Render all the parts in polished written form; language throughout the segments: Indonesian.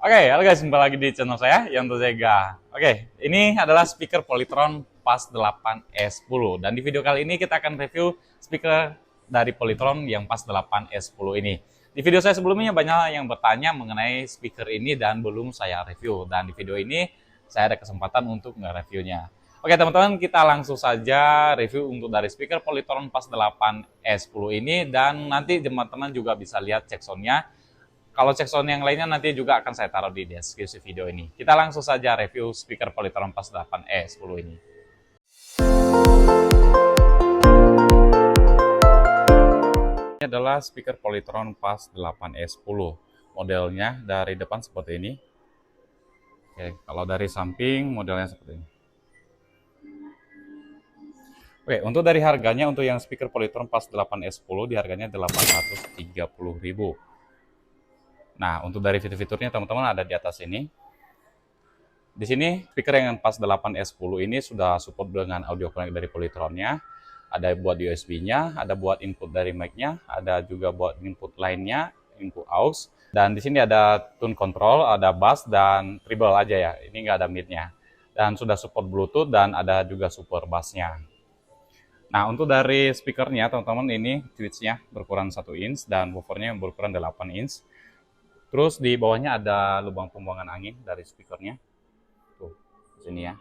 Halo guys, kembali lagi di channel saya, Yanto Zega. Ini adalah speaker Polytron PAS 8E10. Dan di video kali ini kita akan review speaker dari Polytron yang PAS 8E10 ini. Di video saya sebelumnya banyak yang bertanya mengenai speaker ini dan belum saya review. Dan di video ini saya ada kesempatan untuk nge-reviewnya. Oke teman-teman, kita langsung saja review untuk dari speaker Polytron PAS 8E10 ini. Dan nanti teman-teman juga bisa lihat cek soundnya. Kalau cek sound yang lainnya nanti juga akan saya taruh di deskripsi video ini. Kita langsung saja review speaker Polytron PAS 8E10 ini. Ini adalah speaker Polytron PAS 8E10. Modelnya dari depan seperti ini. Oke, kalau dari samping modelnya seperti ini. Oke, untuk dari harganya untuk yang speaker Polytron PAS 8E10 di harganya 830.000. Nah, untuk dari fitur-fiturnya teman-teman ada di atas ini. Di sini speaker yang PAS 8E10 ini sudah support dengan audio connect dari Polytronnya. Ada buat USB-nya, ada buat input dari mic-nya, ada juga buat input lainnya, input aux. Dan di sini ada tune control, ada bass dan treble aja ya. Ini nggak ada mid-nya. Dan sudah support Bluetooth dan ada juga super bass-nya. Nah, untuk dari speakernya teman-teman ini switch-nya berukuran 1 inch dan woofernya berukuran 8 inch. Terus di bawahnya ada lubang pembuangan angin dari speakernya. Tuh, di sini ya.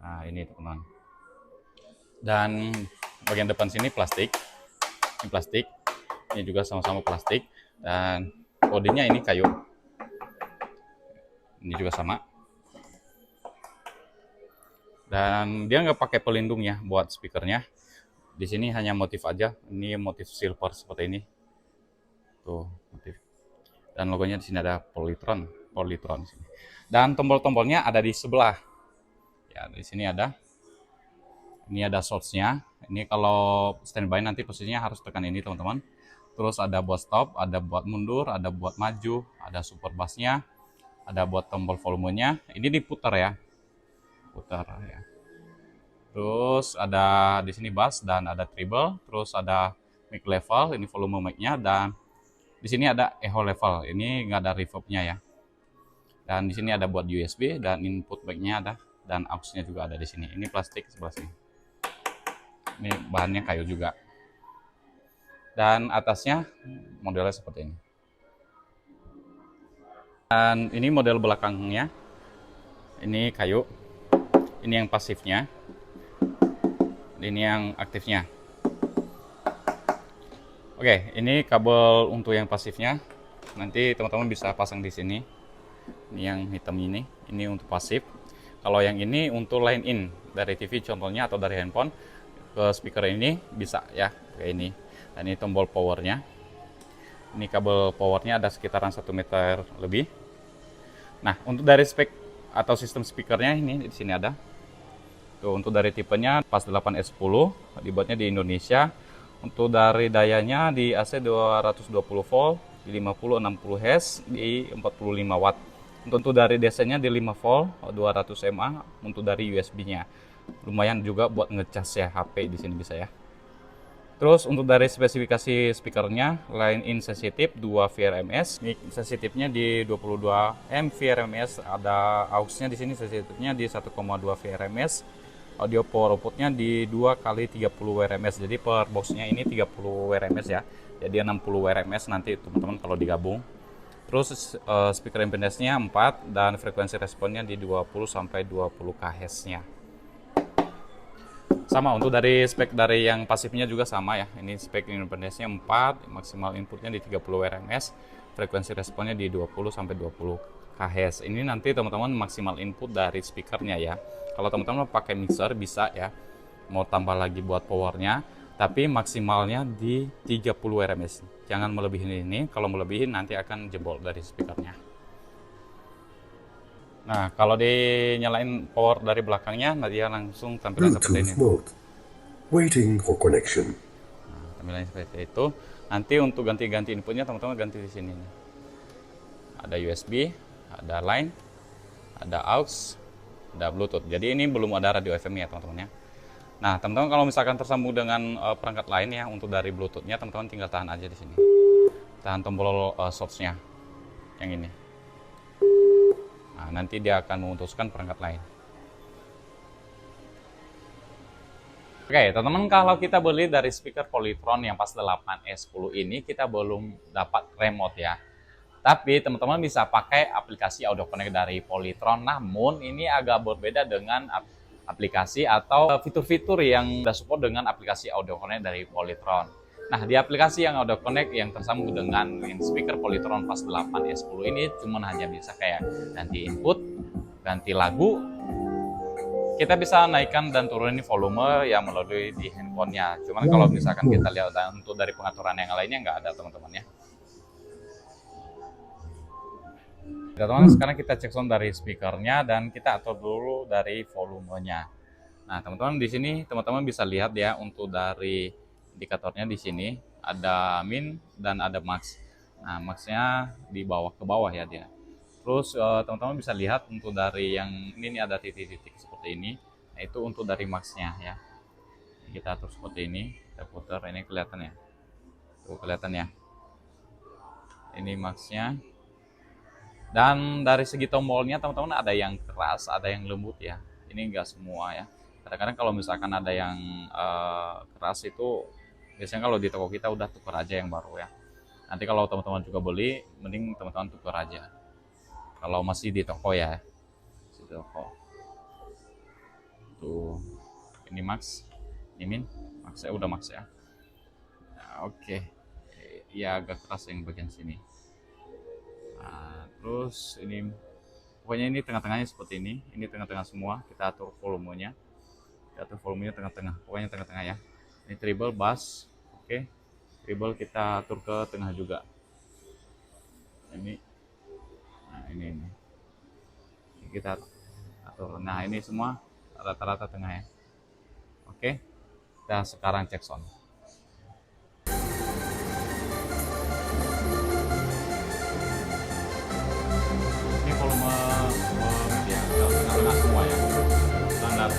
Nah, ini teman-teman. Dan bagian depan sini plastik. Ini plastik. Ini juga sama-sama plastik. Dan bodinya ini kayu. Ini juga sama. Dan dia nggak pakai pelindung ya buat speakernya. Di sini hanya motif aja. Ini motif silver seperti ini. Tuh, motif. Dan logonya di sini ada Polytron di sini. Dan tombol-tombolnya ada di sebelah. Ya, di sini ada. Ini ada shorts-nya. Ini kalau standby nanti posisinya harus tekan ini, teman-teman. Terus ada buat stop, ada buat mundur, ada buat maju, ada super bass-nya, ada buat tombol volumenya. Ini diputar ya. Putar ya. Terus ada di sini bass dan ada treble, terus ada mic level, ini volume mic-nya, dan di sini ada echo level, ini nggak ada reverb-nya ya. Dan di sini ada buat USB dan input mic-nya ada, dan aux-nya juga ada di sini. Ini plastik sebelah sini. Ini bahannya kayu juga. Dan atasnya modelnya seperti ini. Dan ini model belakangnya. Ini kayu. Ini yang pasifnya. Ini yang aktifnya. Oke, ini kabel untuk yang pasifnya. Nanti teman-teman bisa pasang di sini. Ini yang hitam ini untuk pasif. Kalau yang ini untuk line in dari TV contohnya atau dari handphone ke speaker ini bisa ya, kayak ini. Dan ini tombol powernya. Ini kabel powernya ada sekitaran 1 meter lebih. Nah, untuk dari spek atau sistem speakernya ini di sini ada. Tuh, untuk dari tipenya PAS 8E10, dibuatnya di Indonesia. Untuk dari dayanya di AC 220 volt, di 50-60 Hz, di 45 watt. Untuk dari DC-nya di 5 volt, 200 mAh, untuk dari USB-nya. Lumayan juga buat ngecas ya HP di sini bisa ya. Terus untuk dari spesifikasi speakernya, line in sensitif 2 VRMS, mic sensitifnya di 22 M VRMS, ada aux-nya di sini sensitifnya di 1,2 VRMS. Audio power outputnya di 2 kali 30 WRMS, jadi per boxnya ini 30 WRMS ya, jadi 60 WRMS nanti teman-teman kalau digabung. Terus speaker impedance-nya 4 dan frekuensi responnya di 20-20 kHz nya. Sama untuk dari spek dari yang pasifnya juga sama ya, ini spek impedance-nya 4, maksimal inputnya di 30 WRMS, frekuensi responnya di 20-20 kHz. Ini nanti teman-teman maksimal input dari speakernya ya. Kalau teman-teman pakai mixer bisa ya, mau tambah lagi buat powernya, tapi maksimalnya di 30 RMS. Jangan melebihi ini, kalau melebihi nanti akan jebol dari speakernya. Nah, kalau dinyalain power dari belakangnya, nanti dia langsung tampilan seperti ini. Bluetooth mode. Waiting for connection. Nah, tampilannya seperti itu. Nanti untuk ganti-ganti inputnya teman-teman ganti di sini. Ada USB, ada line, ada aux, ada Bluetooth. Jadi ini belum ada radio FM ya teman-teman ya. Nah teman-teman kalau misalkan tersambung dengan perangkat lain ya, untuk dari Bluetooth-nya teman-teman tinggal tahan aja di sini. Tahan tombol source-nya. yang ini. Nah, nanti dia akan memutuskan perangkat lain. Oke, teman-teman, kalau kita beli dari speaker Polytron yang pas 8E10 ini, kita belum dapat remote ya. Tapi teman-teman bisa pakai aplikasi Audio Connect dari Polytron. Namun ini agak berbeda dengan aplikasi atau fitur-fitur yang sudah support dengan aplikasi Audio Connect dari Polytron. Nah, di aplikasi yang Audio Connect yang tersambung dengan speaker Polytron pas 8E10 ini cuma hanya bisa kayak ganti input, ganti lagu. Kita bisa naikkan dan turunin volume yang melalui di handphonenya. Cuman kalau misalkan kita lihat untuk dari pengaturan yang lainnya nggak ada, teman-teman ya. Teman-teman, sekarang kita cek sound dari speakernya dan kita atur dulu dari volumenya. Nah, teman-teman, di sini teman-teman bisa lihat ya, untuk dari indikatornya di sini ada min dan ada max. Nah, maxnya di bawah ke bawah ya dia. Terus teman-teman bisa lihat untuk dari yang ini ada titik-titik seperti ini. Nah, itu untuk dari maxnya ya. Kita atur seperti ini, kita putar, ini kelihatan ya. Tuh kelihatan ya. Ini maxnya. Dan dari segi tombolnya teman-teman ada yang keras, ada yang lembut ya. Ini enggak semua ya. Kadang-kadang kalau misalkan ada yang keras itu biasanya kalau di toko kita udah tukar aja yang baru ya. Nanti kalau teman-teman juga beli, mending teman-teman tukar aja. Kalau masih di toko ya, di toko. Tuh, ini max, ini min, max saya udah max ya. Nah, oke, ya agak keras yang bagian sini. Nah, terus ini, pokoknya ini tengah-tengahnya seperti ini tengah-tengah semua. Kita atur volumenya, tengah-tengah, pokoknya tengah-tengah ya. Ini treble, bass, oke. Treble kita atur ke tengah juga. Ini. Nah, ini kita atur. Nah, ini semua rata-rata tengah ya. Oke, kita sekarang cek sound. Ini volume ya, tengah-tengah semua ya, standar.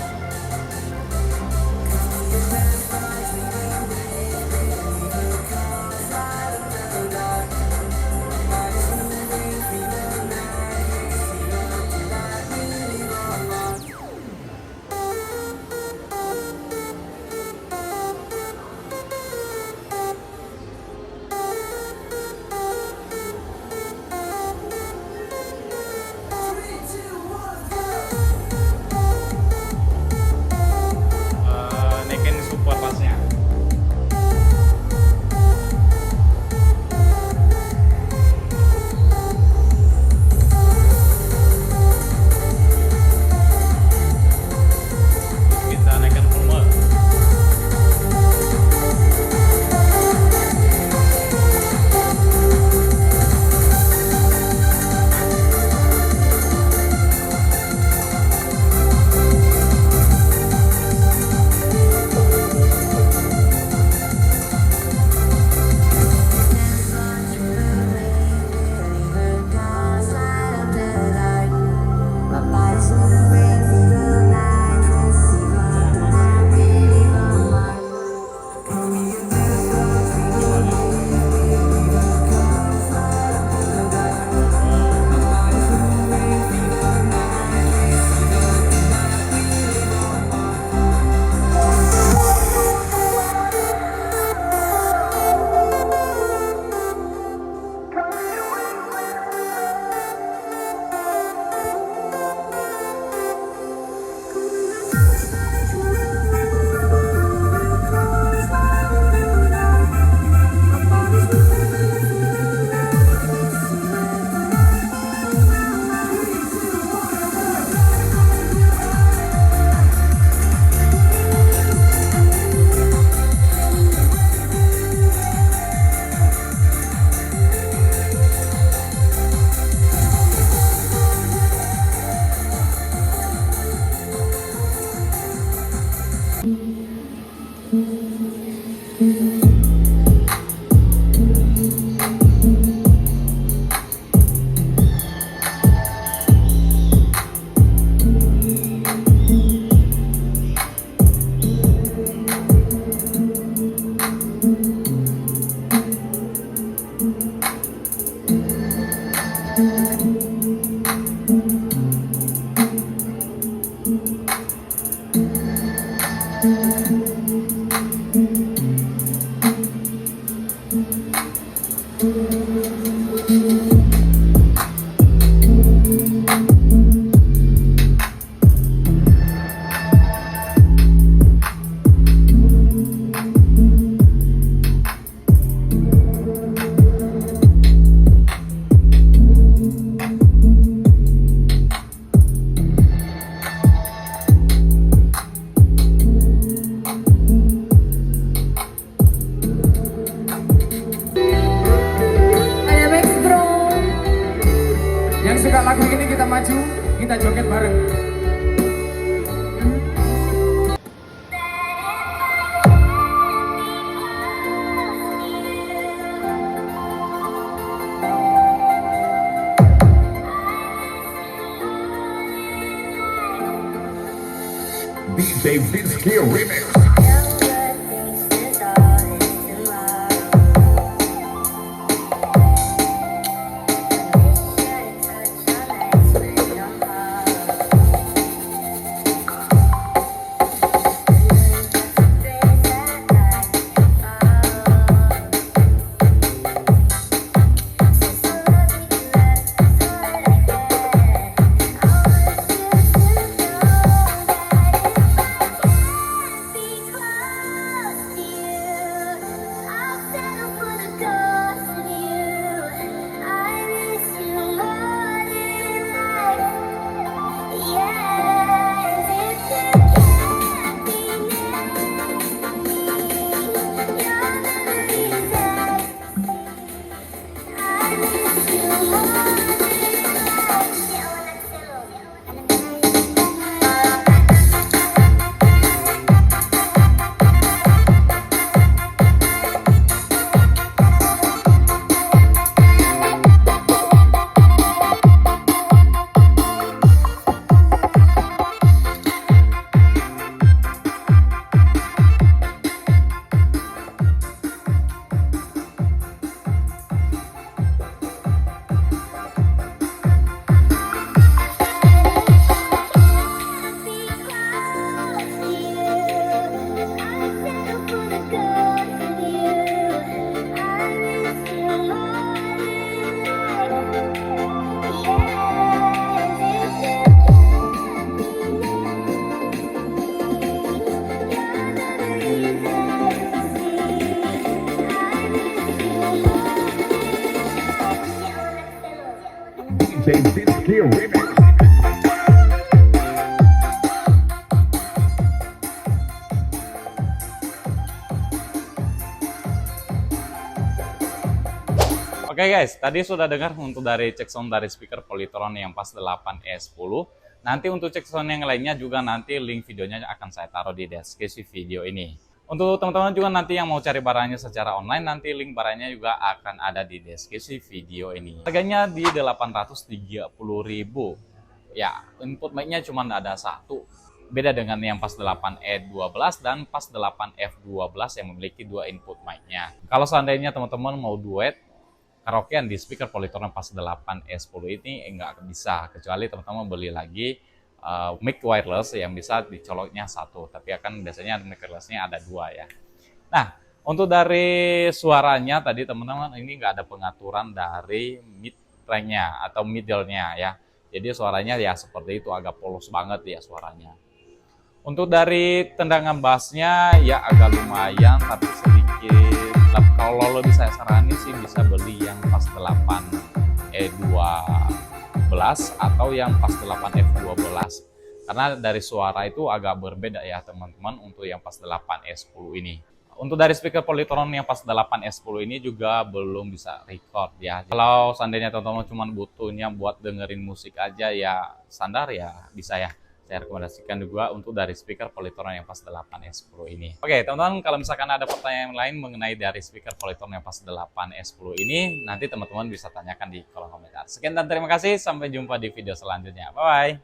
Ada Max Bro. Yang suka lagu ini kita maju, kita joget bareng. DJ Vinski Remix. DJ Vinski Remix. Oke guys, tadi sudah dengar untuk dari cek sound dari speaker Polytron yang pas 8E10. Nanti untuk cek sound yang lainnya juga nanti link videonya akan saya taruh di deskripsi video ini. Untuk teman-teman juga nanti yang mau cari barangnya secara online, nanti link barangnya juga akan ada di deskripsi video ini. Harganya di 830.000. Ya, input mic-nya cuma ada satu. Beda dengan yang pas 8E12 dan pas 8F12 yang memiliki dua input mic-nya. Kalau seandainya teman-teman mau duet karaokean di speaker Polytron pas 8E10 ini nggak bisa, kecuali teman-teman beli lagi mic wireless yang bisa dicoloknya satu, tapi akan biasanya mic wirelessnya ada dua ya. Nah, untuk dari suaranya tadi teman-teman ini nggak ada pengaturan dari mid range-nya atau middle-nya ya. Jadi suaranya ya seperti itu, agak polos banget ya suaranya. Untuk dari tendangan bassnya ya agak lumayan, tapi sedikit. Kalau lebih saya saranin sih bisa beli yang pas 8E12 atau yang pas 8F12. Karena dari suara itu agak berbeda ya teman-teman untuk yang pas 8E10 ini. Untuk dari speaker Polytron yang pas 8E10 ini juga belum bisa record ya. Kalau seandainya teman-teman cuma butuhnya buat dengerin musik aja ya standar ya bisa ya. Saya rekomendasikan juga untuk dari speaker Polytron yang pas 8E10 ini. Oke teman-teman, kalau misalkan ada pertanyaan lain mengenai dari speaker Polytron yang pas 8E10 ini, nanti teman-teman bisa tanyakan di kolom komentar. Sekian dan terima kasih, sampai jumpa di video selanjutnya. Bye-bye.